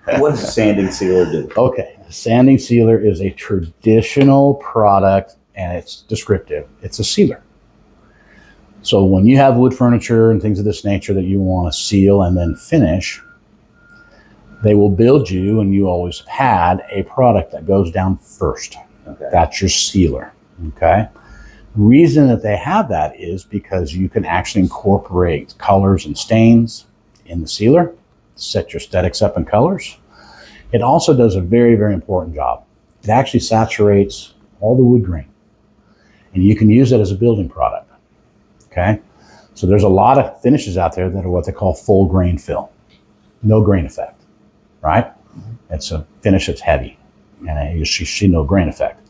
What does a sanding sealer do? Okay, a sanding sealer is a traditional product and it's descriptive. It's a sealer. So when you have wood furniture and things of this nature that you want to seal and then finish, they will build you, and you always have had, a product that goes down first. Okay. That's your sealer, okay? The reason that they have that is because you can actually incorporate colors and stains in the sealer, set your aesthetics up in colors. It also does a very, very important job. It actually saturates all the wood grain, and you can use it as a building product, okay? So there's a lot of finishes out there that are what they call full grain fill, no grain effect, right? It's a finish that's heavy, and you see no grain effect.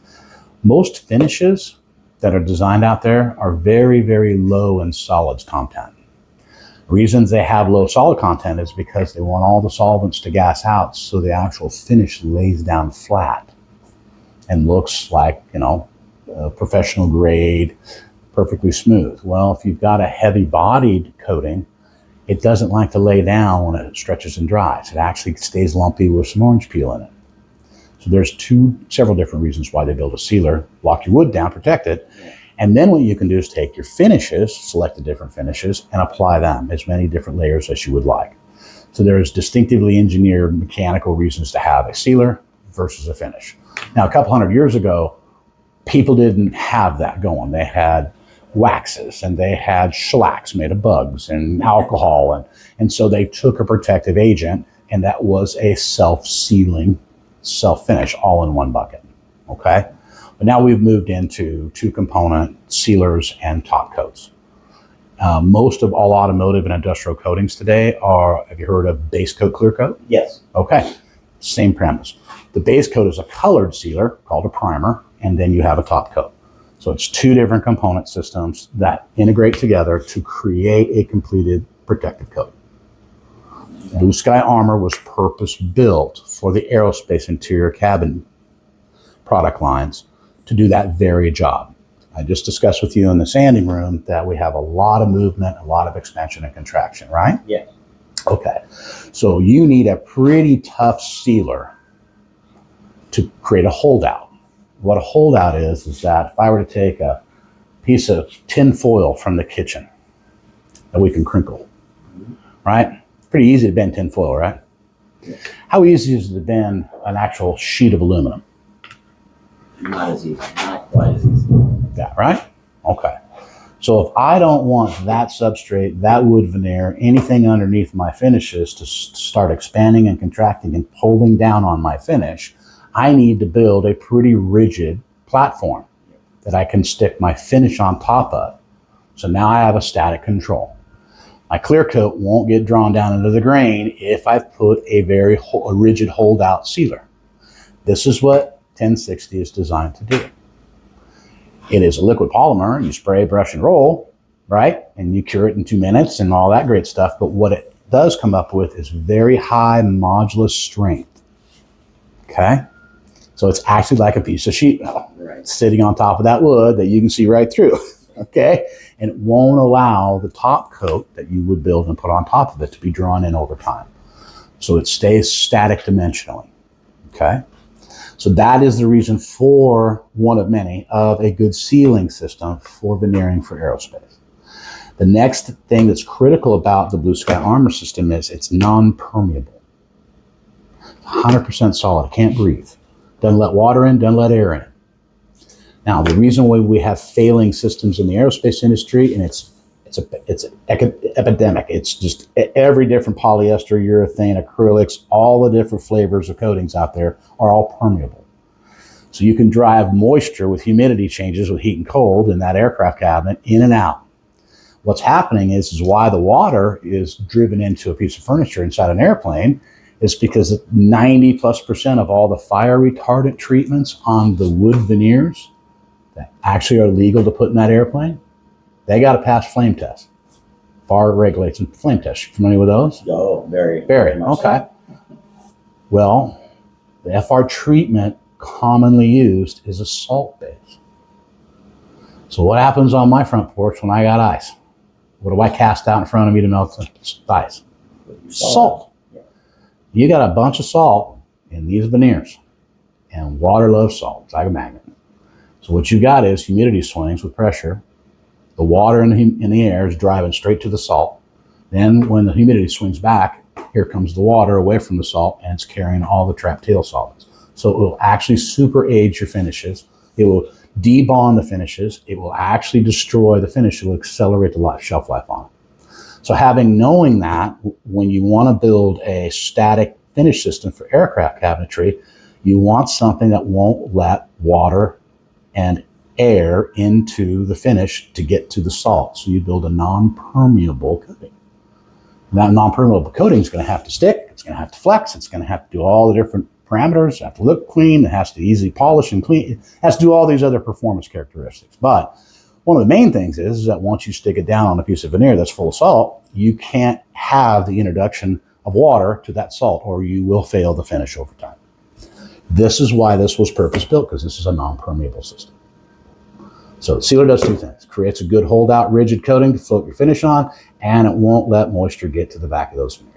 Most finishes that are designed out there are very, very low in solids content. Reasons they have low solid content is because they want all the solvents to gas out, so the actual finish lays down flat and looks like, you know, professional grade, perfectly smooth. Well, if you've got a heavy bodied coating, it doesn't like to lay down when it stretches and dries. It actually stays lumpy with some orange peel in it. So there's several different reasons why they build a sealer, lock your wood down, protect it. And then what you can do is take your finishes, select the different finishes, and apply them as many different layers as you would like. So there's distinctively engineered mechanical reasons to have a sealer versus a finish. Now, a couple hundred years ago, people didn't have that going. They had waxes and they had shellacs made of bugs and alcohol. And so they took a protective agent, and that was a self-sealing self-finish all in one bucket, okay? But now we've moved into two-component sealers and top coats. Most of all automotive and industrial coatings today are, have you heard of base coat, clear coat? Yes. Okay, same premise. The base coat is a colored sealer called a primer, and then you have a top coat. So it's two different component systems that integrate together to create a completed protective coat. BluSky Armor was purpose-built for the aerospace interior cabin product lines to do that very job. I just discussed with you in the sanding room that we have a lot of movement, a lot of expansion and contraction, right? Yes. Okay, so you need a pretty tough sealer to create a holdout. What a holdout is that if I were to take a piece of tin foil from the kitchen that we can crinkle, right? Pretty easy to bend tin foil, right? Yes. How easy is it to bend an actual sheet of aluminum? Not as easy, not quite as easy. Yeah, right? Okay. So if I don't want that substrate, that wood veneer, anything underneath my finishes to start expanding and contracting and pulling down on my finish, I need to build a pretty rigid platform that I can stick my finish on top of. So now I have a static control. My clear coat won't get drawn down into the grain if I've put a very rigid holdout sealer. This is what 1060 is designed to do. It is a liquid polymer. You spray, brush, and roll, right? And you cure it in 2 minutes and all that great stuff. But what it does come up with is very high modulus strength, okay? So it's actually like a piece of sheet metal sitting on top of that wood that you can see right through, okay? And it won't allow the top coat that you would build and put on top of it to be drawn in over time. So it stays static dimensionally, okay? So that is the reason for one of many of a good sealing system for veneering for aerospace. The next thing that's critical about the BluSky Armor system is it's non-permeable. 100% solid, it can't breathe. Doesn't let water in, doesn't let air in. Now, the reason why we have failing systems in the aerospace industry, and it's an epidemic. It's just every different polyester, urethane, acrylics, all the different flavors of coatings out there are all permeable. So you can drive moisture with humidity changes with heat and cold in that aircraft cabinet in and out. What's happening is why the water is driven into a piece of furniture inside an airplane is because 90+% of all the fire retardant treatments on the wood veneers that actually are legal to put in that airplane, they got to pass flame tests. FAR regulates and flame tests. You familiar with those? Oh, very. Okay. Well, the FR treatment commonly used is a salt base. So what happens on my front porch when I got ice? What do I cast out in front of me to melt the ice? Salt. You got a bunch of salt in these veneers, and water loves salt. It's like a magnet. So what you got is humidity swings with pressure. The water in the air is driving straight to the salt. Then when the humidity swings back, here comes the water away from the salt, and it's carrying all the trapped tail solids. So it will actually super age your finishes. It will debond the finishes. It will actually destroy the finish. It will accelerate the shelf life on it. So knowing that, when you want to build a static finish system for aircraft cabinetry, you want something that won't let water and air into the finish to get to the salt. So you build a non-permeable coating. And that non-permeable coating is going to have to stick. It's going to have to flex. It's going to have to do all the different parameters. It has to look clean. It has to easily polish and clean. It has to do all these other performance characteristics. But one of the main things is that once you stick it down on a piece of veneer that's full of salt, you can't have the introduction of water to that salt, or you will fail the finish over time. This is why this was purpose-built, because this is a non-permeable system. So the sealer does two things. Creates a good hold-out rigid coating to float your finish on, and it won't let moisture get to the back of those veneers.